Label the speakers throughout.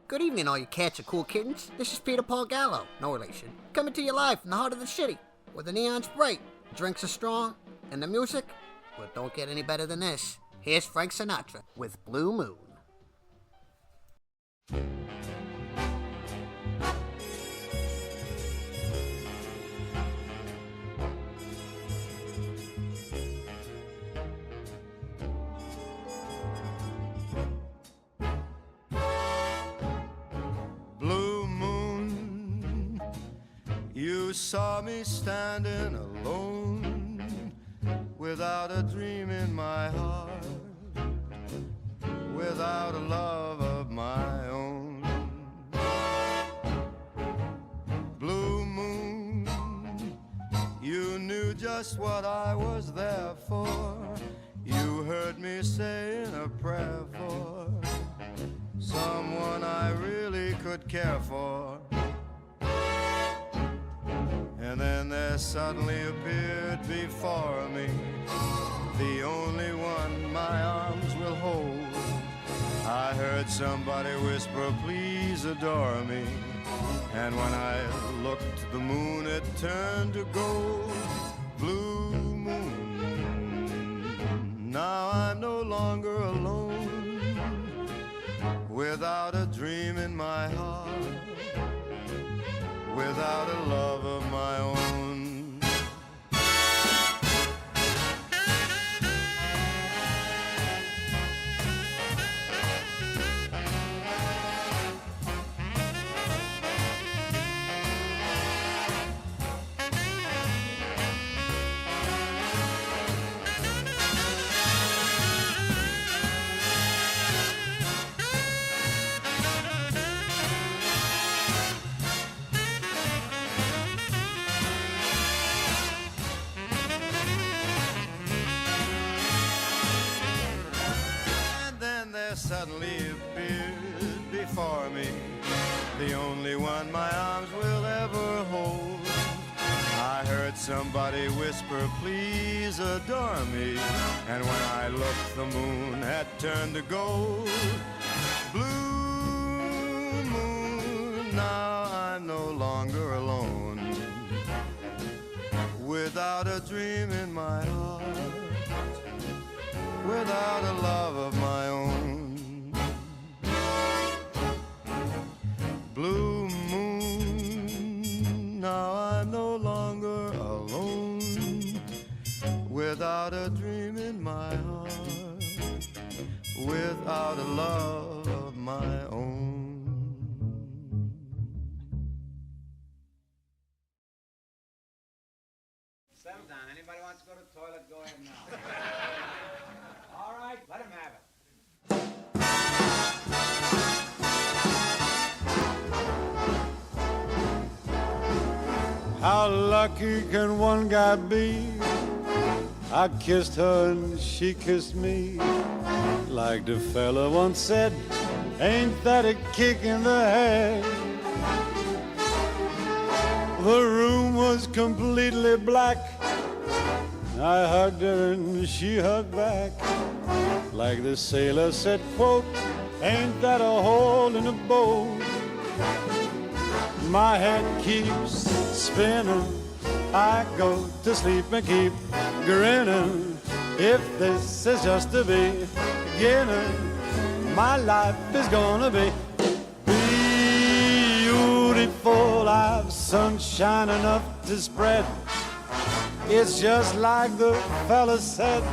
Speaker 1: Good evening, all you cats and cool kittens. This is Peter Paul Gallo, no relation, coming to you live from the heart of the city, where the neon's bright, drinks are strong, and the music, well, don't get any better than this. Here's Frank Sinatra with Blue Moon.
Speaker 2: Blue moon, you saw me standing alone, without a dream in my heart, without a love of my own. Blue moon, you knew just what I was there for. You heard me saying a prayer for someone I really could care for. And then there suddenly appeared before me the only one my arms will hold. I heard somebody whisper, please adore me. And when I looked, the moon had turned to gold. Blue moon, now I'm no longer alone, without a dream in my heart, without a love of my own. Suddenly appeared before me the only one my arms will ever hold. I heard somebody whisper, please adore me. And when I looked, the moon had turned to gold. Blue moon, now I'm no longer alone, without a dream in my heart, without a love of my own. Blue moon, now I'm no longer alone, without a dream in my heart, without a love of my own.
Speaker 3: Settle down. Anybody wants to go to the toilet, go ahead now. All right, let him have it.
Speaker 4: How lucky can one guy be? I kissed her and she kissed me. Like the fella once said, ain't that a kick in the head? The room was completely black. I hugged her and she hugged back. Like the sailor said, quote, ain't that a hole in the boat? My head keeps spinning, I go to sleep and keep grinning. If this is just the beginning, my life is gonna be beautiful. I've sunshine enough to spread. It's just like the fella said.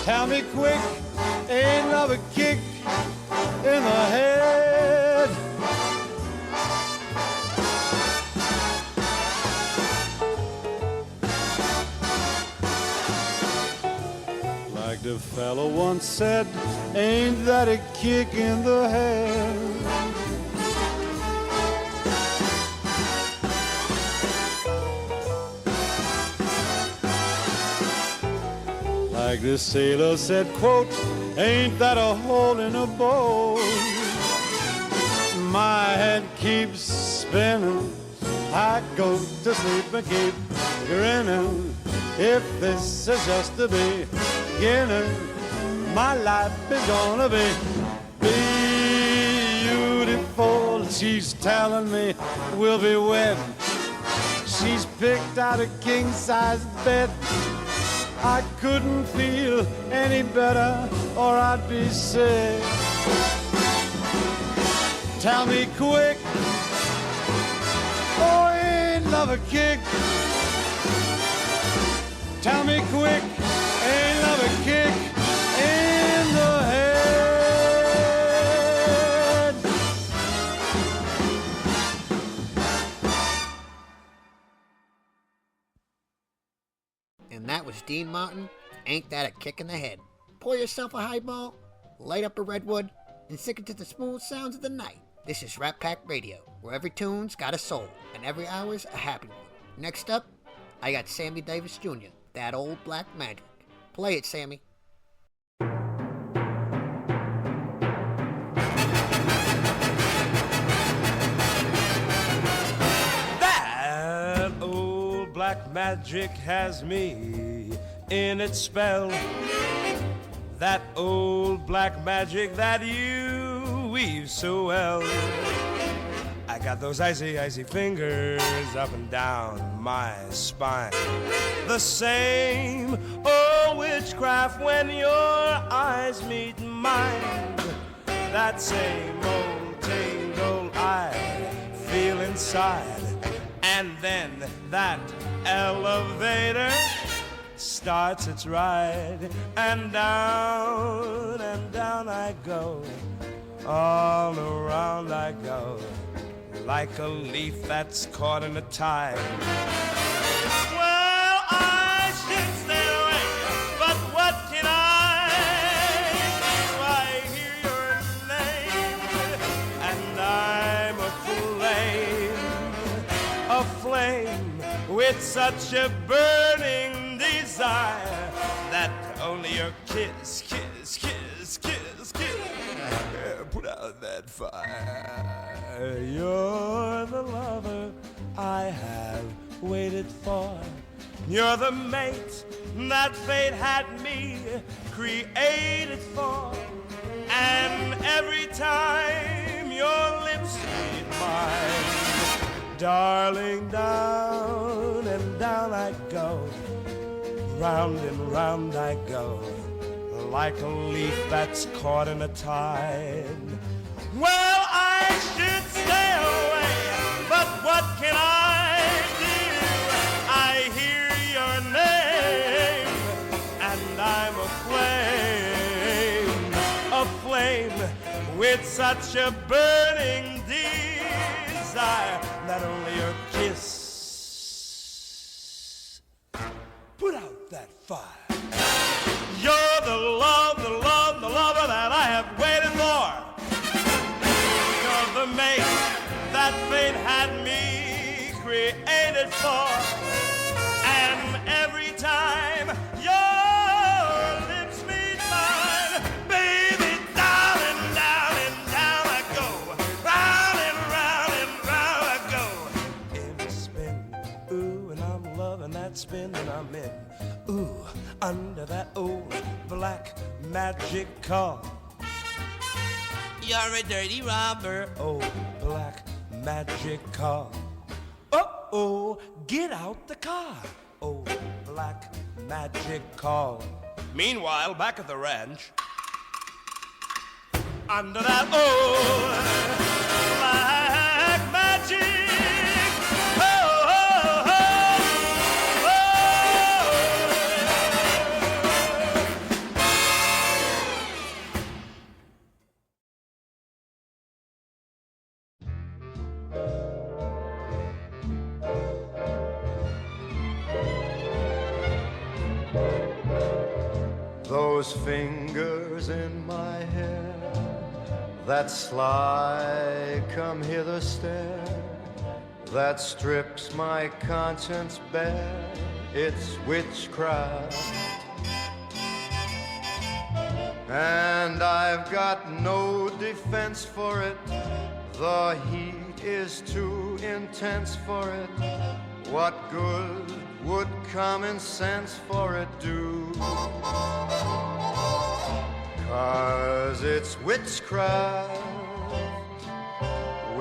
Speaker 4: Tell me quick, ain't love a kick in the head? Like the fellow once said, ain't that a kick in the head? Like the sailor said, quote, ain't that a hole in a boat? My head keeps spinning, I go to sleep and keep grinning. If this is just the beginning, my life is gonna be beautiful. she's telling me we'll be wed. She's picked out a king-size bed. I couldn't feel any better or I'd be sick. Tell me quick, oh, ain't love a kick? Tell me quick, ain't love a kick in the head?
Speaker 1: And that was Dean Martin, Ain't That a Kick in the Head. Pour yourself a highball, light up a redwood, and sink into the smooth sounds of the night. This is Rat Pack Radio, where every tune's got a soul, and every hour's a happy one. Next up, I got Sammy Davis Jr., That Old Black Magic. Play it, Sammy.
Speaker 5: That old black magic has me in its spell. That old black magic that you weave so well. I got those icy, icy fingers up and down my spine. The same old witchcraft when your eyes meet mine. That same old tingle I feel inside. And then that elevator starts its ride. And down I go. All around I go, like a leaf that's caught in a tide. Well, I should stay away, but what can I do? I hear your name, and I'm aflame with such a burning desire that only your kiss put out that fire. You're the lover I have waited for. You're the mate that fate had me created for. And every time your lips meet mine, darling, down and down I go, round and round I go, like a leaf that's caught in a tide. Well, I should stay away, but what can I do? I hear your name, and I'm aflame with such a burning desire that only your kiss put out that fire. You're the lover that I have waited for. You're the mate that fate had me created for. And every time your lips meet mine, baby, down and down and down I go. Round and round and round I go. In a spin, ooh, and I'm loving that spin that I'm in. Ooh, under that old black magic car. You're a dirty robber, old black magic car. Uh-oh, get out the car, old black magic car. Meanwhile, back at the ranch, under that old black magic.
Speaker 2: Those fingers in my hair, that sly come hither stare, that strips my conscience bare, it's witchcraft. And I've got no defense for it, the heat is too intense for it. What good would common sense for it do? 'Cause it's witchcraft,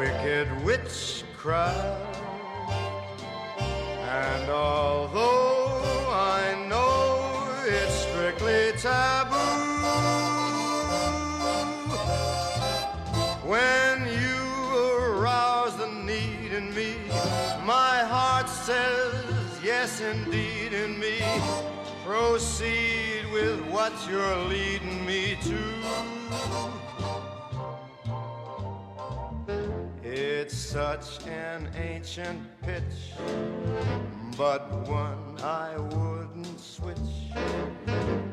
Speaker 2: wicked witchcraft. And although I know it's strictly taboo, when you arouse the need in me, my heart says yes indeed in me. Proceed with what you're leading me to. It's such an ancient pitch, but one I wouldn't switch,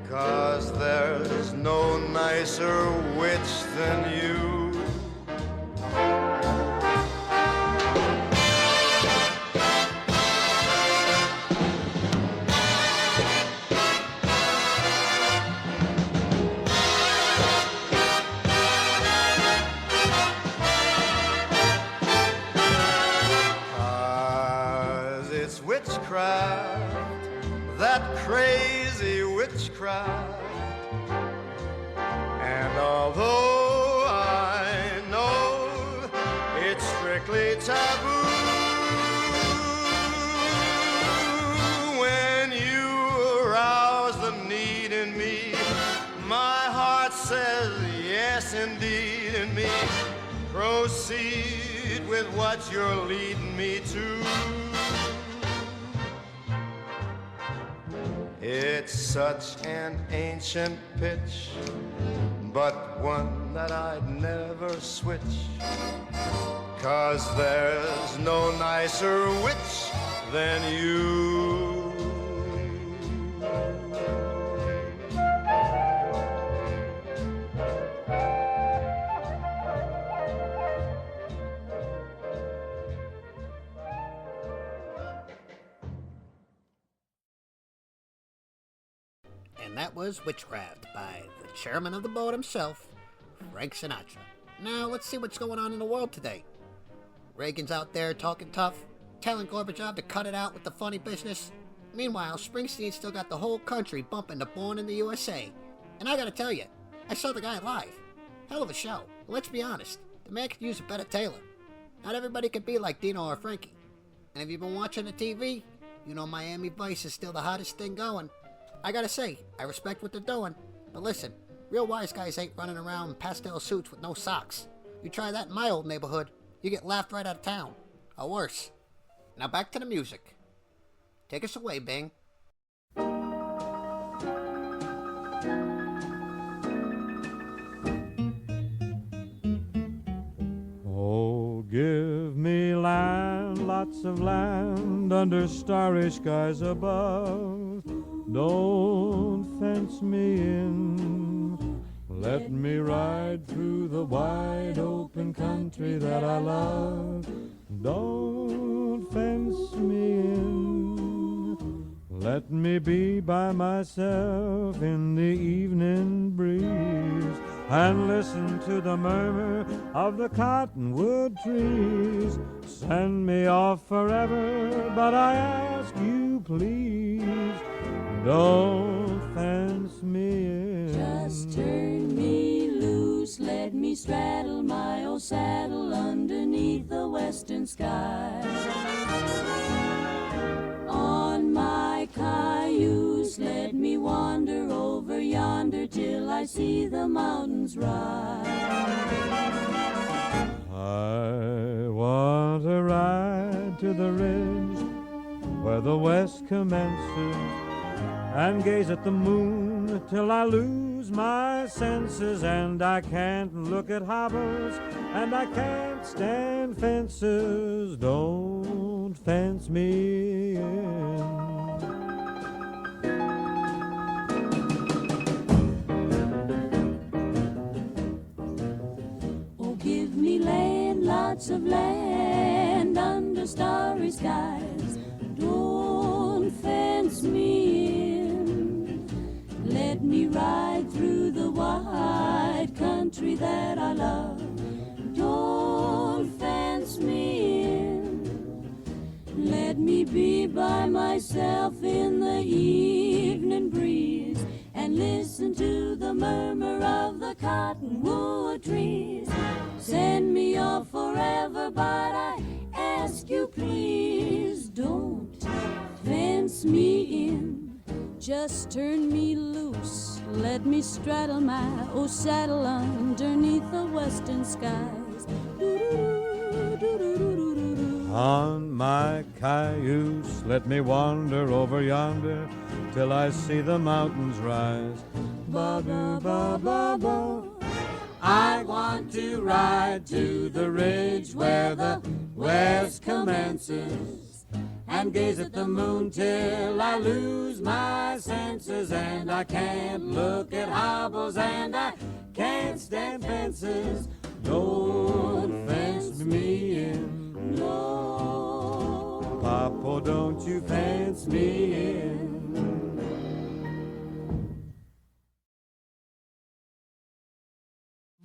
Speaker 2: 'cause there's no nicer witch than you. Witchcraft, that crazy witchcraft. And although I know it's strictly taboo, when you arouse the need in me, my heart says yes indeed in me. Proceed with what you're leading me to. It's such an ancient pitch, but one that I'd never switch, 'cause there's no nicer witch than you.
Speaker 1: And that was Witchcraft by the chairman of the board himself, Frank Sinatra. Now, let's see what's going on in the world today. Reagan's out there talking tough, telling Gorbachev to cut it out with the funny business. Meanwhile, Springsteen still got the whole country bumping to Born in the USA. And I gotta tell you, I saw the guy live. Hell of a show. But let's be honest, the man could use a better tailor. Not everybody could be like Dino or Frankie. And if you've been watching the TV, you know Miami Vice is still the hottest thing going. I gotta say, I respect what they're doing, but listen, real wise guys ain't running around in pastel suits with no socks. You try that in my old neighborhood, you get laughed right out of town. Or worse. Now back to the music. Take us away, Bing.
Speaker 4: Oh, give me land, lots of land, under starry skies above. Don't fence me in. Let me ride through the wide open country that I love. Don't fence me in. Let me be by myself in the evening breeze and listen to the murmur of the cottonwood trees. Send me off forever, but I ask you please, don't fence me in.
Speaker 6: Just turn me loose, let me straddle my old saddle underneath the western sky. On my cayuse, let me wander over yonder till I see the mountains rise.
Speaker 4: I want to ride to the ridge where the west commences and gaze at the moon till I lose my senses. And I can't look at hobbles and I can't stand fences. Don't fence me in.
Speaker 6: Oh, give me land, lots of land under starry skies. Don't fence me in. Let me ride through the wide country that I love. Don't fence me in. Let me be by myself in the evening breeze and listen to the murmur of the cottonwood trees. Send me off for forever, but I ask you please don't fence me in. Just turn me loose, let me straddle my old saddle underneath the western skies.
Speaker 4: On my cayuse, let me wander over yonder till I see the mountains rise. Ba-ba-ba-ba-ba. I want to ride to the ridge where the west commences and gaze at the moon till I lose my senses, and I can't look at hobbles and I can't stand fences. Don't fence me in.
Speaker 6: No.
Speaker 4: Papa, don't you fence me in.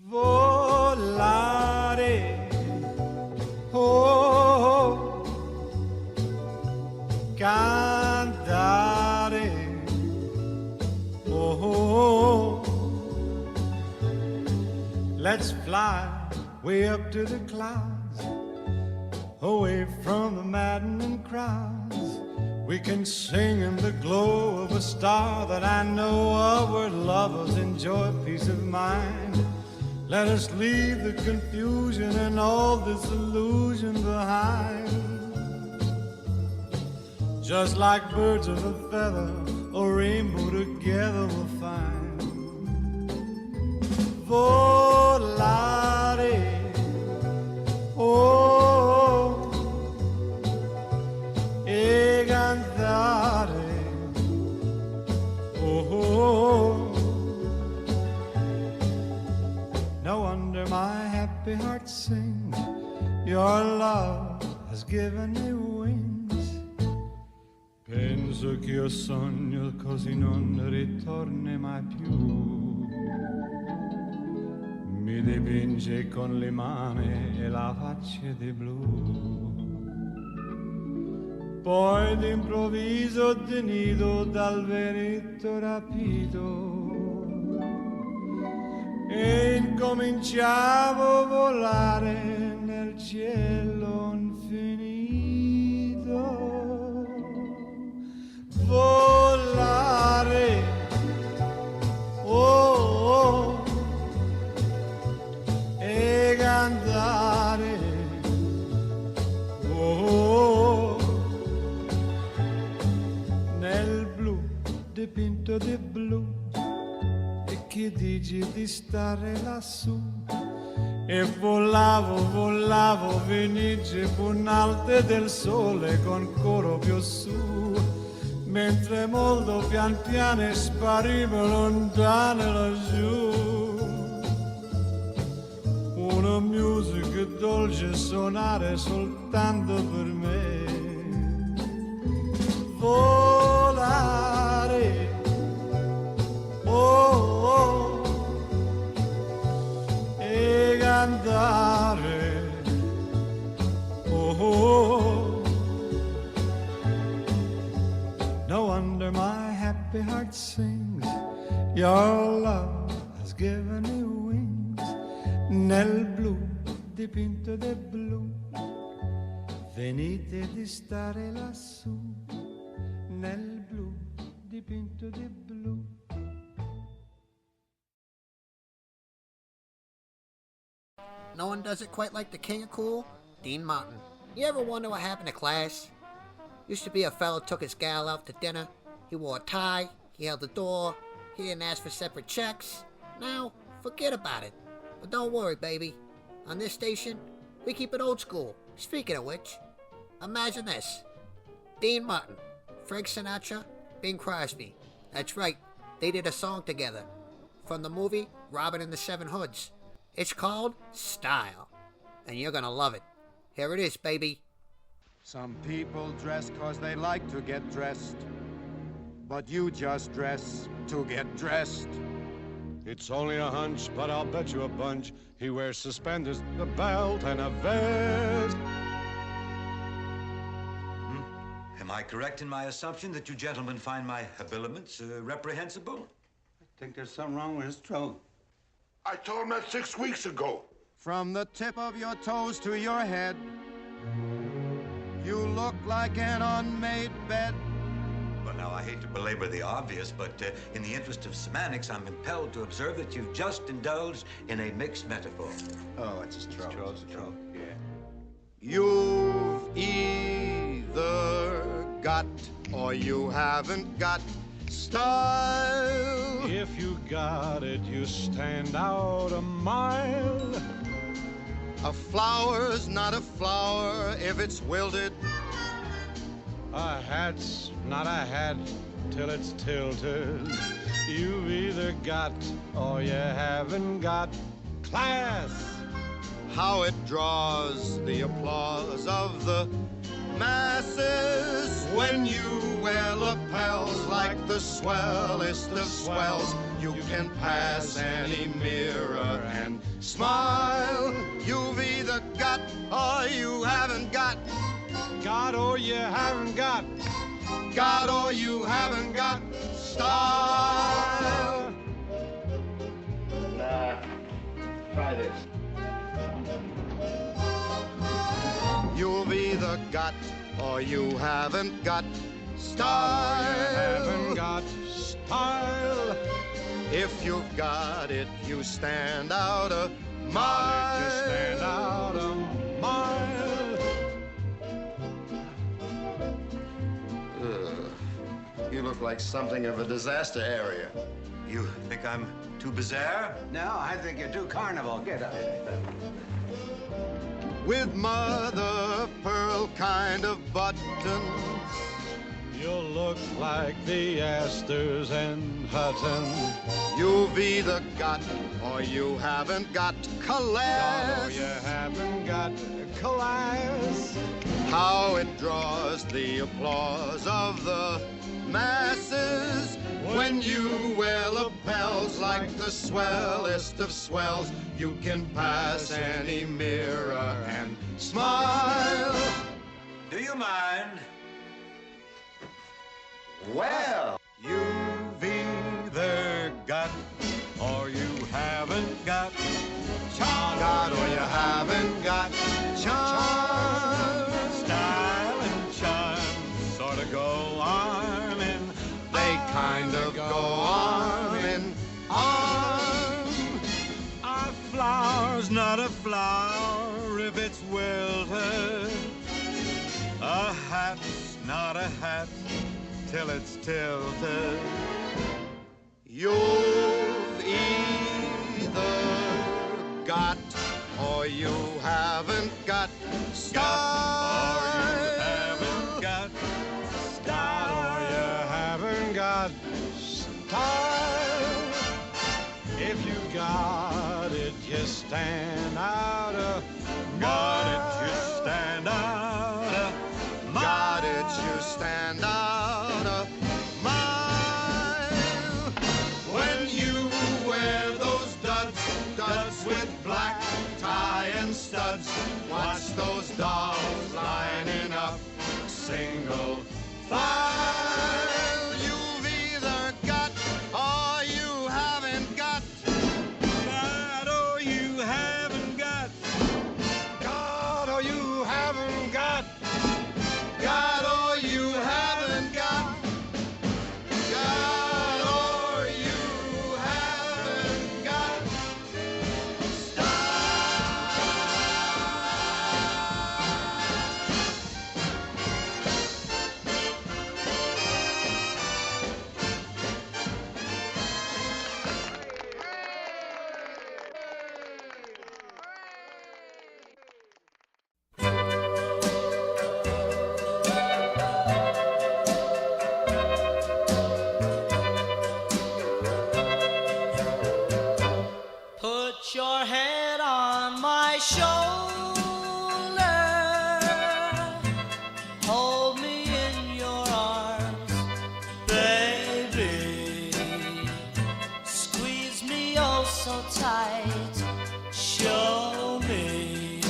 Speaker 4: Volare, oh, cantare, oh, let's fly way up to the clouds, away from the maddening crowds. We can sing in the glow of a star that I know of, where lovers enjoy peace of mind. Let us leave the confusion and all disillusion behind. Just like birds of a feather, a rainbow together we'll find. Volare, oh, e cantare, oh. No wonder my happy heart sings. Your love has given me wings. Penso che io sogno così non ritorni mai più. Mi dipinge con le mani e la faccia di blu. Poi d'improvviso tenido dal veretto rapito, e incominciavo a volare nel cielo infinito. Volare, oh, oh, e cantare, oh, nel blu dipinto di blu. Che dici di stare lassù? E volavo, venice punalte del sole con coro più su, mentre molto pian piano sparivo lontano laggiù. Una musica dolce suonare soltanto per me. Volare, oh, e cantare, oh, no wonder my happy heart sings. Your love has given me wings. Nel blu dipinto di blu, venite di stare lassù. Nel blu dipinto di blu.
Speaker 1: No one does it quite like the king of cool, Dean Martin. You ever wonder what happened to class? Used to be a fellow took his gal out to dinner. He wore a tie, he held the door, he didn't ask for separate checks. Now, forget about it. But don't worry, baby. On this station, we keep it old school. Speaking of which, imagine this. Dean Martin, Frank Sinatra, Bing Crosby. That's right, they did a song together. From the movie Robin and the Seven Hoods. It's called Style, and you're gonna love it. Here it is, baby.
Speaker 2: Some people dress 'cause they like to get dressed, but you just dress to get dressed.
Speaker 7: It's only a hunch, but I'll bet you a bunch he wears suspenders, a belt, and a vest.
Speaker 8: Am I correct in my assumption that you gentlemen find my habiliments reprehensible?
Speaker 3: I think there's something wrong with his throat.
Speaker 9: I told him that 6 weeks ago.
Speaker 2: From the tip of your toes to your head, you look like an unmade bed.
Speaker 8: Well, now, I hate to belabor the obvious, but in the interest of semantics, I'm impelled to observe that you've just indulged in a mixed metaphor.
Speaker 2: Oh, it's a stroke.
Speaker 8: It's a stroke, yeah.
Speaker 2: You've either got or you haven't got style.
Speaker 7: If you got it, you stand out a mile.
Speaker 2: A flower's not a flower if it's wilted.
Speaker 7: A hat's not a hat till it's tilted. You've either got or you haven't got class.
Speaker 2: How it draws the applause of the masses when you wear lapels like the swellest of swells. You can pass any mirror and smile. You've either got or you haven't got.
Speaker 7: Got or you haven't got.
Speaker 2: Got or you haven't got style.
Speaker 9: Nah, try this.
Speaker 2: You've either got or you haven't got style.
Speaker 7: You haven't got style.
Speaker 2: If you've got it, you stand out a mile.
Speaker 7: You stand out a mile.
Speaker 2: You look like something of a disaster area.
Speaker 8: You think I'm too bizarre?
Speaker 3: No, I think you're too carnival. Get up.
Speaker 2: With mother of pearl kind of buttons.
Speaker 7: You'll look like the Astors and Hutton.
Speaker 2: You've either got or you haven't got class.
Speaker 7: Got or you haven't got class.
Speaker 2: How it draws the applause of the masses when you wear lapels like the swellest of swells. You can pass any mirror and smile.
Speaker 8: Do you mind?
Speaker 2: Well,
Speaker 7: You've either got or you haven't got charm.
Speaker 2: got or you haven't got charm.
Speaker 7: Style and charm sort of go arm in
Speaker 2: They kind of go arm in arm.
Speaker 7: A flower's not a flower if it's wilted. A hat's not a hat till it's tilted.
Speaker 2: You've either got or you haven't got style.
Speaker 7: Or you haven't got style. Or you haven't got style. If you got it, you stand out a got it, you stand out a
Speaker 2: Got it, you stand out a mile. When you wear those duds with black tie and studs, watch those dolls lining up single file. You've either got or you haven't got.
Speaker 7: got or you haven't got. Got or you haven't got.
Speaker 2: Got or you haven't got. Got or you haven't got.
Speaker 10: Put your head on my shoulder, hold me in your arms, baby. Squeeze me oh so tight, show me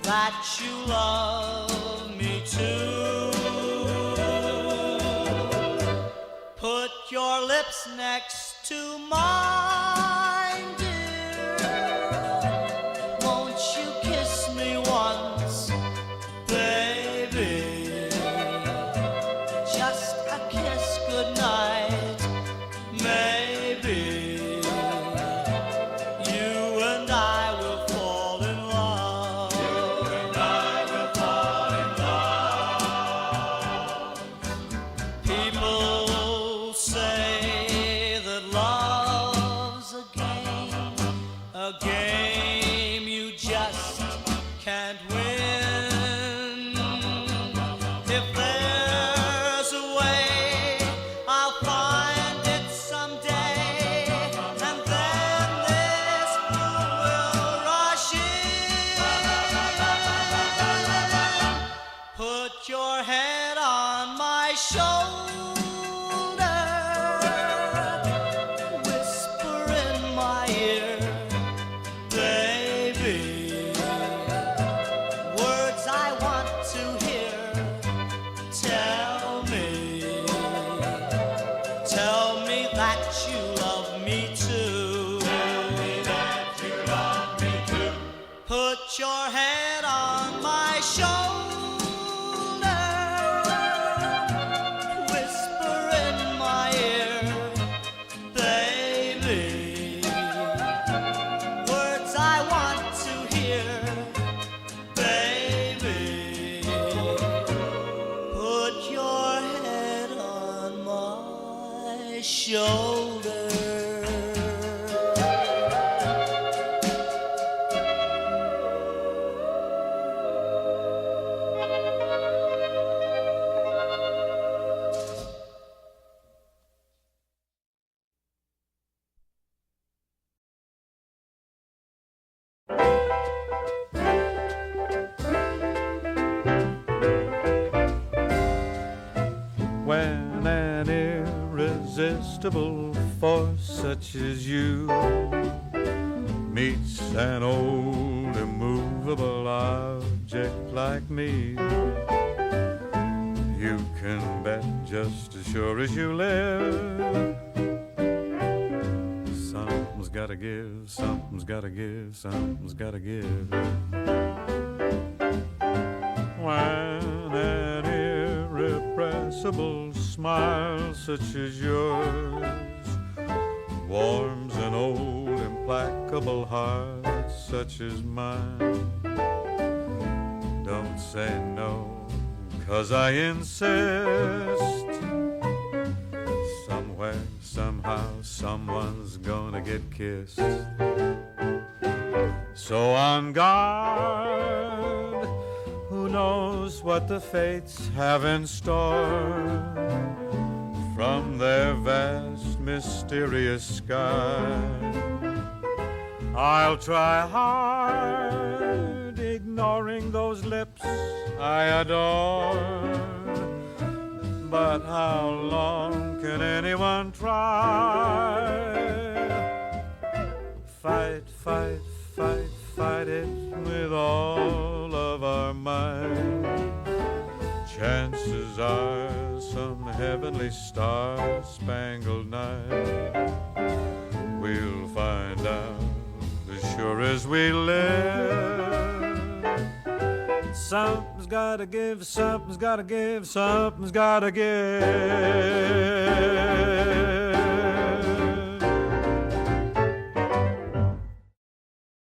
Speaker 10: that you love me too. Put your lips next to mine, dear. can't win. If there's a way, I'll find it someday, and then this blue will rush in. Put your head on my shoulder, whisper in my ear, baby, words I want to hear. Tell me that you love me too. Tell me that you love me too. Put your head on my shoulder, whisper in my ear, baby, words I want to hear, baby, put your head on my shoulder.
Speaker 4: When an irresistible force such as you meets an old immovable object like me, you can bet just as sure as you live, something's gotta give, something's gotta give, something's gotta give. When an irrepressible smile such as yours warms an old implacable heart such as mine, don't say no, 'cause I insist. Somewhere, somehow, someone's gonna get kissed. So on guard, who knows what the fates have in store from their vast, mysterious sky. I'll try hard, ignoring those lips I adore. But how long can anyone try? Fight, fight, fight, fight it with all of our might. Chances are some heavenly star-spangled night we'll find out as sure as we live. Something's gotta give, something's gotta give, something's gotta give.